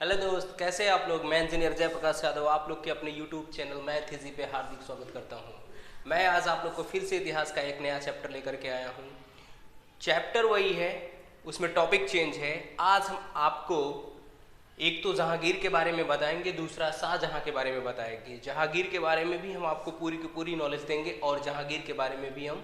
Hello दोस्त, कैसे हैं आप लोग। मैं इंजीनियर जयप्रकाश यादव आप लोग के अपने यूट्यूब चैनल मैथ इजी पे हार्दिक स्वागत करता हूं। मैं आज आप लोग को फिर से इतिहास का एक नया चैप्टर लेकर के आया हूं। चैप्टर वही है, उसमें टॉपिक चेंज है। आज हम आपको एक तो जहांगीर के बारे में बताएंगे, दूसरा शाहजहां के बारे में बताएंगे। जहांगीर के बारे में भी हम आपको पूरी की पूरी नॉलेज देंगे और जहांगीर के बारे में भी हम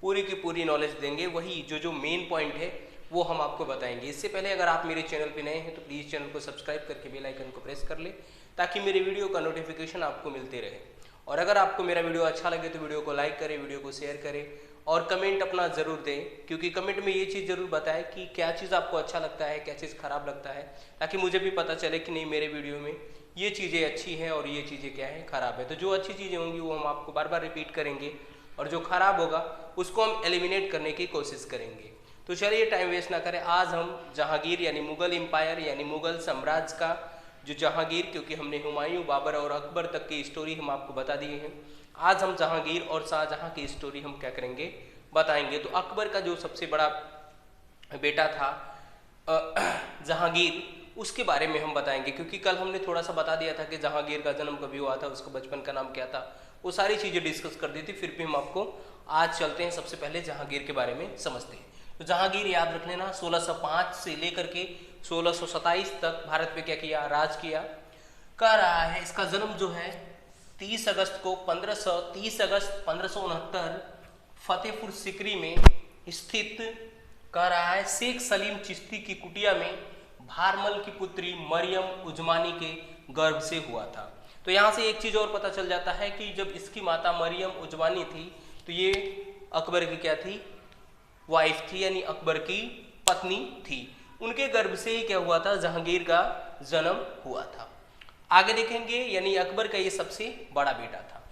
पूरी की पूरी नॉलेज देंगे। वही जो मेन पॉइंट है वो हम आपको बताएंगे। इससे पहले अगर आप मेरे चैनल पे नए हैं तो प्लीज़ चैनल को सब्सक्राइब करके बेल आइकन को प्रेस कर ले, ताकि मेरे वीडियो का नोटिफिकेशन आपको मिलते रहे। और अगर आपको मेरा वीडियो अच्छा लगे तो वीडियो को लाइक करें, वीडियो को शेयर करें और कमेंट अपना ज़रूर दें, क्योंकि कमेंट में ये चीज़ ज़रूर बताएं कि क्या चीज़ आपको अच्छा लगता है, क्या चीज़ ख़राब लगता है, ताकि मुझे भी पता चले कि नहीं मेरे वीडियो में ये चीज़ें अच्छी हैं और ये चीज़ें क्या है ख़राब है। तो जो अच्छी चीज़ें होंगी वो हम आपको बार बार रिपीट करेंगे और जो ख़राब होगा उसको हम एलिमिनेट करने की कोशिश करेंगे। तो चलिए टाइम वेस्ट ना करें, आज हम जहांगीर यानी मुगल एम्पायर यानी मुगल साम्राज्य का जो जहांगीर, क्योंकि हमने हुमायूं, बाबर और अकबर तक की स्टोरी हम आपको बता दिए हैं, आज हम जहांगीर और शाहजहां की स्टोरी हम क्या करेंगे बताएंगे। तो अकबर का जो सबसे बड़ा बेटा था जहांगीर, उसके बारे में हम बताएंगे, क्योंकि कल हमने थोड़ा सा बता दिया था कि जहांगीर का जन्म कभी हुआ था, उसका बचपन का नाम क्या था, वो सारी चीज़ें डिस्कस कर दी थी। फिर भी हम आपको आज चलते हैं, सबसे पहले जहांगीर के बारे में समझते हैं। तो जहांगीर याद रख लेना, 1605 से लेकर के 1627 तक भारत पे क्या किया, राज किया कर रहा है। इसका जन्म जो है 30 अगस्त 1569 फतेहपुर सिकरी में स्थित कर रहा है शेख सलीम चिश्ती की कुटिया में भारमल की पुत्री मरियम उजमानी के गर्भ से हुआ था। तो यहाँ से एक चीज़ और पता चल जाता है कि जब इसकी माता मरियम उजमानी थी तो ये अकबर की क्या थी, वाइफ थी, यानी अकबर की पत्नी थी। उनके गर्भ से ही क्या हुआ था, जहांगीर का जन्म हुआ था। आगे देखेंगे, यानी अकबर का ये सबसे बड़ा बेटा था।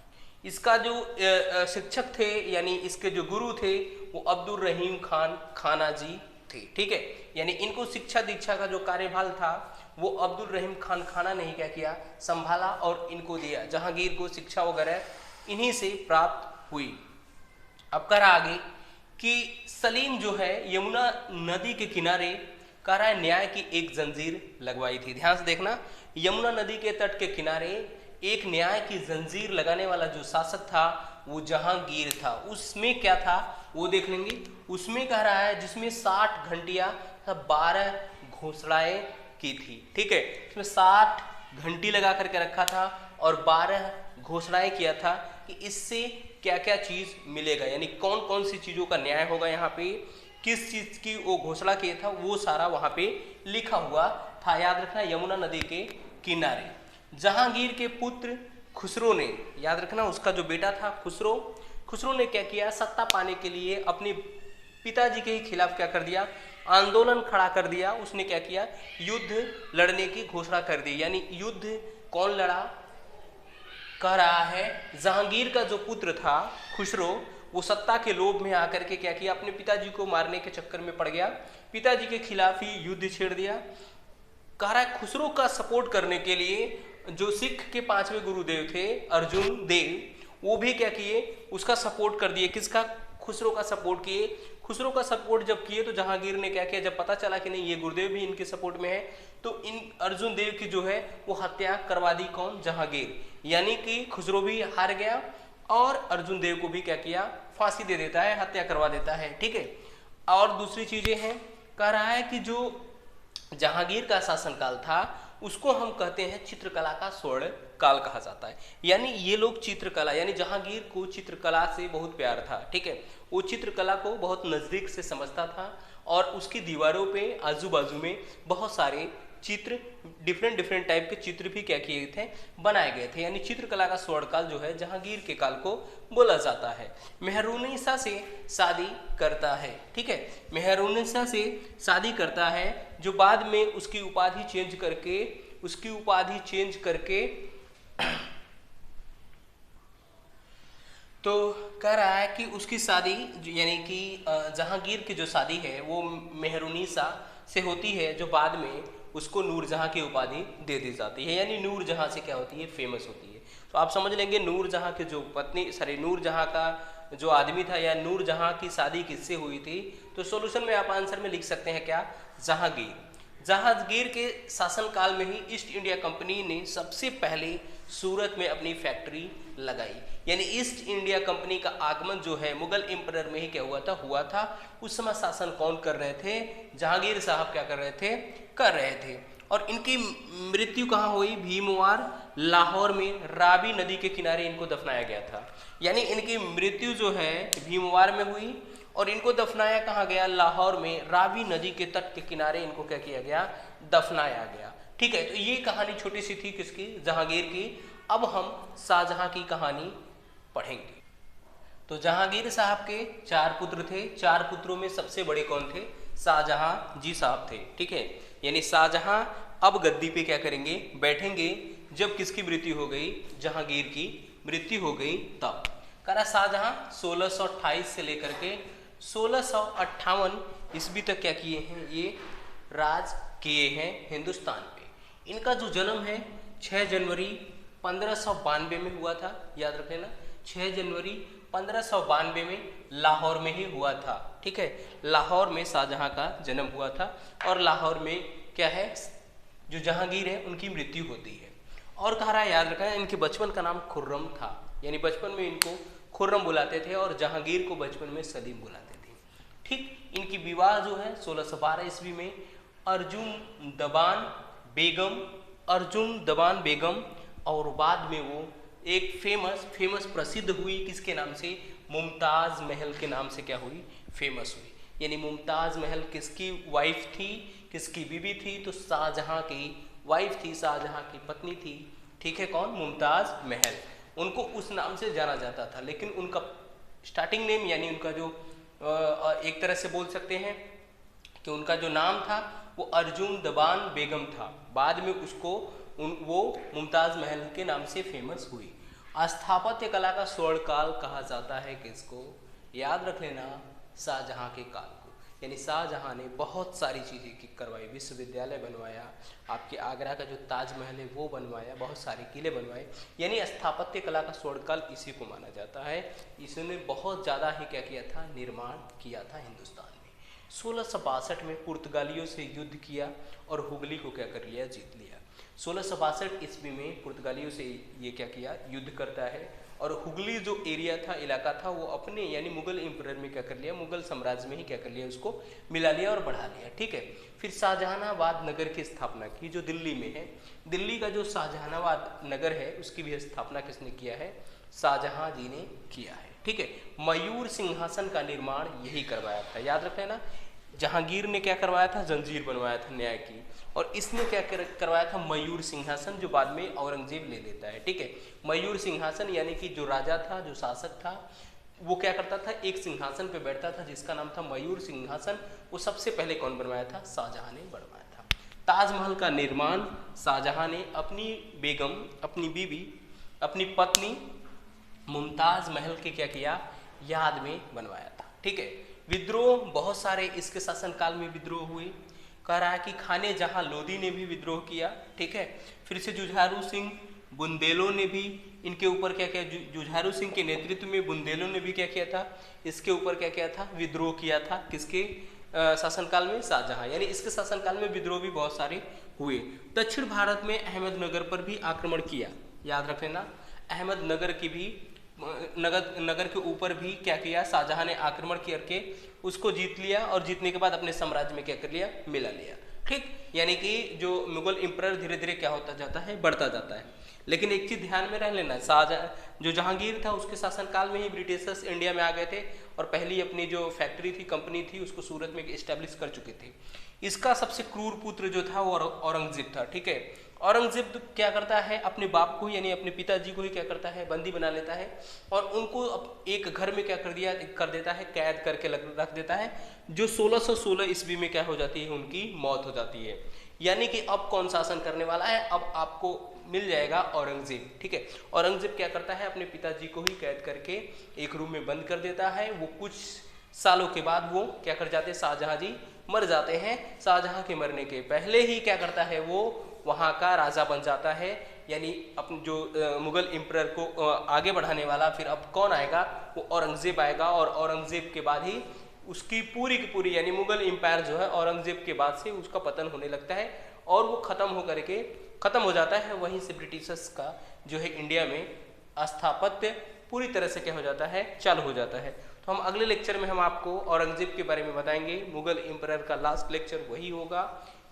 इसका जो शिक्षक थे यानी इसके जो गुरु थे वो अब्दुल रहीम खान खाना जी थे। ठीक है, यानी इनको शिक्षा दीक्षा का जो कार्यभार था वो अब्दुल रहीम खान खाना ने ही क्या किया, संभाला और इनको दिया। जहांगीर को शिक्षा वगैरह इन्हीं से प्राप्त हुई। अब करा आगे कि सलीम जो है यमुना नदी के किनारे करा न्याय की एक जंजीर लगवाई थी। ध्यान से देखना, यमुना नदी के तट के किनारे एक न्याय की जंजीर लगाने वाला जो शासक था वो जहांगीर था। उसमें क्या था वो देख लेंगे। उसमें कह रहा है जिसमें 60 घंटियां 12 घोषणाएं की थी। ठीक है, इसमें 60 घंटी लगा करके रखा था और 12 घोषणाएं किया था कि इससे क्या क्या चीज मिलेगा, यानी कौन कौन सी चीजों का न्याय होगा, यहाँ पे किस चीज की वो घोषणा किया था वो सारा वहां पे लिखा हुआ था। याद रखना, यमुना नदी के किनारे जहांगीर के पुत्र खुसरो ने, याद रखना उसका जो बेटा था खुसरो ने क्या किया, सत्ता पाने के लिए अपने पिताजी के ही खिलाफ क्या कर दिया, आंदोलन खड़ा कर दिया। उसने क्या किया, युद्ध लड़ने की घोषणा कर दी। यानी युद्ध कौन लड़ा, कह रहा है जहांगीर का जो पुत्र था खुसरो, वो सत्ता के लोभ में आकर के क्या किया, अपने पिताजी को मारने के चक्कर में पड़ गया, पिताजी के खिलाफ ही युद्ध छेड़ दिया। कह रहा है खुसरो का सपोर्ट करने के लिए जो सिख के 5वें गुरुदेव थे अर्जुन देव, वो भी क्या किए, उसका सपोर्ट कर दिए। किसका, खुसरो का सपोर्ट किए। खुसरो का सपोर्ट जब किए तो जहांगीर ने क्या किया, जब पता चला कि नहीं ये गुरुदेव भी इनके सपोर्ट में है, तो इन अर्जुन देव की जो है वो हत्या करवा दी। कौन, जहांगीर। यानी कि खुसरो भी हार गया और अर्जुन देव को भी क्या किया, फांसी दे देता है, हत्या करवा देता है। ठीक है, और दूसरी चीजें हैं, कह रहा है कि जो जहांगीर का शासनकाल था उसको हम कहते हैं चित्रकला का स्वर्ण काल कहा जाता है। यानी ये लोग चित्रकला, यानी जहांगीर को चित्रकला से बहुत प्यार था। ठीक है, वो चित्रकला को बहुत नज़दीक से समझता था और उसकी दीवारों पे आजू बाजू में बहुत सारे चित्र, डिफरेंट टाइप के चित्र भी क्या किए थे, बनाए गए थे। यानी चित्रकला का स्वर्णकाल जो है जहांगीर के काल को बोला जाता है। मेहरुनिसा से शादी करता है। ठीक है, मेहरुनिसा से शादी करता है, जो बाद में उसकी उपाधि चेंज करके तो कह रहा है कि उसकी शादी यानी कि जहांगीर की जो शादी है वो मेहरुनिसा से होती है, जो बाद में उसको नूरजहां की उपाधि दे दी जाती है। यानी नूरजहां से क्या होती है, फेमस होती है। तो आप समझ लेंगे नूरजहां की जो पत्नी, नूरजहां का जो आदमी था या नूरजहां की शादी किससे हुई थी। तो सॉल्यूशन में आप आंसर में लिख सकते हैं क्या, जहांगीर। जहांगीर के शासनकाल में ही ईस्ट इंडिया कंपनी ने सबसे पहले सूरत में अपनी फैक्ट्री लगाई। यानी ईस्ट इंडिया कंपनी का आगमन जो है मुगल एम्परर में ही क्या हुआ था। उस समय शासन कौन कर रहे थे? जहांगीर साहब क्या कर रहे थे। और इनकी मृत्यु कहाँ हुई? भीमवार लाहौर में रावी नदी के किनारे इनको दफनाया गया था। यानी इनकी मृत्यु जो है भीमवार में हुई और इनको दफनाया कहाँ गया? लाहौर में रावी नदी के तट के किनारे इनको क्या किया गया? दफनाया गया। ठीक है, तो ये कहानी छोटी सी थी किसकी? जहांगीर की। अब हम शाहजहां की कहानी पढ़ेंगे। तो जहांगीर साहब के 4 पुत्र थे। 4 पुत्रों में सबसे बड़े कौन थे? शाहजहां जी साहब थे। ठीक है, यानी शाहजहां अब गद्दी पे क्या करेंगे? बैठेंगे जब किसकी मृत्यु हो गई? जहांगीर की मृत्यु हो गई तब। करा शाहजहां 1628 से लेकर के 1658 ईस्वी तक क्या किए हैं? ये राज किए हैं हिंदुस्तान पे। इनका जो जन्म है 6 जनवरी 1592 में हुआ था। याद रख लेना, 6 जनवरी 1592 में लाहौर में ही हुआ था। ठीक है, लाहौर में शाहजहां का जन्म हुआ था और लाहौर में क्या है, जो जहांगीर है उनकी मृत्यु होती है। और कह रहा है, याद रखना, इनके बचपन का नाम खुर्रम था। यानी बचपन में इनको खुर्रम बुलाते थे और जहांगीर को बचपन में सलीम बुलाते थे। ठीक, इनकी विवाह जो है 1612 ईस्वी में अर्जुन दबान बेगम और बाद में वो एक फेमस प्रसिद्ध हुई किसके नाम से? मुमताज महल के नाम से क्या हुई? फेमस हुई। यानी मुमताज महल किसकी वाइफ थी? किसकी बीवी थी? तो शाहजहां की वाइफ थी, शाहजहां की पत्नी थी। ठीक है, कौन? मुमताज महल। उनको उस नाम से जाना जाता था, लेकिन उनका स्टार्टिंग नेम यानी उनका जो एक तरह से बोल सकते हैं कि उनका जो नाम था वो अर्जुन दबान बेगम था। बाद में उसको वो मुमताज महल के नाम से फेमस हुई। स्थापत्य कला का स्वर्ण काल कहा जाता है किसको? याद रख लेना, शाहजहां के काल को। यानी शाहजहां ने बहुत सारी चीज़ें करवाई, विश्वविद्यालय बनवाया, आपके आगरा का जो ताजमहल है वो बनवाया, बहुत सारे किले बनवाए। यानी स्थापत्य कला का स्वर्ण काल इसी को माना जाता है। इसने बहुत ज़्यादा ही क्या किया था? निर्माण किया था हिंदुस्तान में। 1662 में पुर्तगालियों से युद्ध किया और हुगली को क्या कर लिया? जीत लिया। 1662 ईस्वी में पुर्तगालियों से ये क्या किया? युद्ध करता है और हुगली जो एरिया था, इलाका था, वो अपने यानी मुगल एम्परर में क्या कर लिया? मुगल साम्राज्य में ही क्या कर लिया? उसको मिला लिया और बढ़ा लिया। ठीक है, फिर शाहजहानाबाद नगर की स्थापना की जो दिल्ली में है। दिल्ली का जो शाहजहानाबाद नगर है उसकी भी स्थापना किसने किया है? शाहजहां जी ने किया है। ठीक है, मयूर सिंहासन का निर्माण यही करवाया था। याद रख लेना, जहांगीर ने क्या करवाया था? जंजीर बनवाया था न्याय की, और इसने क्या करवाया था? मयूर सिंहासन, जो बाद में औरंगजेब ले लेता है। ठीक है, मयूर सिंहासन यानी कि जो राजा था, जो शासक था, वो क्या करता था? एक सिंहासन पे बैठता था जिसका नाम था मयूर सिंहासन। वो सबसे पहले कौन बनवाया था? शाहजहां ने बनवाया था। ताजमहल का निर्माण शाहजहां ने अपनी बेगम, अपनी बीवी, अपनी पत्नी मुमताज महल के क्या किया? याद में बनवाया था। ठीक है, विद्रोह बहुत सारे इसके शासनकाल में विद्रोह हुए। कह रहा है कि खाने जहां लोदी ने भी विद्रोह किया। ठीक है, फिर से जुझारू सिंह बुंदेलों ने भी इनके ऊपर क्या किया? जुझारू सिंह के नेतृत्व में बुंदेलों ने भी क्या किया था? इसके ऊपर क्या किया था? विद्रोह किया था। किसके शासनकाल में? शाहजहां। यानी इसके शासनकाल में विद्रोह भी बहुत सारे हुए। दक्षिण भारत में अहमदनगर पर भी आक्रमण किया। याद रख लेना, अहमदनगर की भी नगर के ऊपर भी क्या किया? शाहजहां ने आक्रमण करके उसको जीत लिया और जीतने के बाद अपने साम्राज्य में क्या कर लिया? मिला लिया। ठीक, यानी कि जो मुगल एम्परर धीरे धीरे क्या होता जाता है? बढ़ता जाता है। लेकिन एक चीज ध्यान में रह लेना, शाहजहां जो जहांगीर था उसके शासनकाल में ही ब्रिटिशर्स इंडिया में आ गए थे और पहली अपनी जो फैक्ट्री थी, कंपनी थी, उसको सूरत में इस्टेब्लिश कर चुके थे। इसका सबसे क्रूर पुत्र जो था वो औरंगजेब था। ठीक है, औरंगजेब क्या करता है? अपने बाप को यानी अपने पिताजी को ही क्या करता है? बंदी बना लेता है और उनको अब एक घर में क्या कर देता है? कैद करके रख देता है, जो 1616 ईस्वी में क्या हो जाती है? उनकी मौत हो जाती है। यानी कि अब कौन शासन करने वाला है? अब आपको मिल जाएगा औरंगजेब। ठीक है, औरंगजेब क्या करता है? अपने पिताजी को ही कैद करके एक रूम में बंद कर देता है। वो कुछ सालों के बाद वो क्या कर जाते हैं? शाहजहां जी मर जाते हैं। शाहजहां के मरने के पहले ही क्या करता है? वो वहाँ का राजा बन जाता है। यानी अपने जो मुगल एम्परर को आगे बढ़ाने वाला फिर अब कौन आएगा? वो औरंगजेब आएगा और औरंगजेब के बाद ही उसकी पूरी की पूरी यानी मुगल एम्पायर जो है औरंगजेब के बाद से उसका पतन होने लगता है और वो खत्म हो जाता है। वहीं से ब्रिटिशर्स का जो है इंडिया में स्थापत्य पूरी तरह से क्या हो जाता है, चालू हो जाता है। तो हम अगले लेक्चर में हम आपको औरंगजेब के बारे में बताएंगे। मुगल एम्परर का लास्ट लेक्चर वही होगा।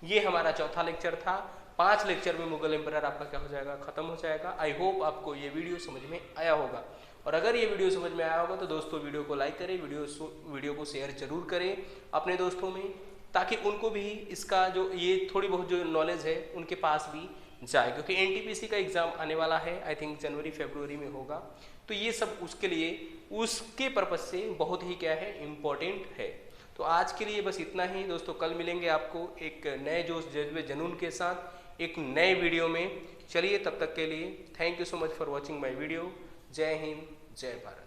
ये हमारा चौथा लेक्चर था। 5 लेक्चर में मुगल एम्परर आपका क्या हो जाएगा, खत्म हो जाएगा। आई होप आपको ये वीडियो समझ में आया होगा, और अगर ये वीडियो समझ में आया होगा तो दोस्तों वीडियो को लाइक करें, वीडियो को शेयर जरूर करें अपने दोस्तों में, ताकि उनको भी इसका जो ये थोड़ी बहुत जो नॉलेज है उनके पास भी जाए, क्योंकि एनटीपीसी का एग्जाम आने वाला है। आई थिंक जनवरी फरवरी में होगा। तो ये सब उसके लिए, उसके पर्पज से बहुत ही क्या है, इम्पोर्टेंट है। तो आज के लिए बस इतना ही दोस्तों। कल मिलेंगे आपको एक नए जोश जज्बे जुनून के साथ एक नए वीडियो में। चलिए तब तक के लिए thank you so much for watching my video. जय हिंद, जय भारत।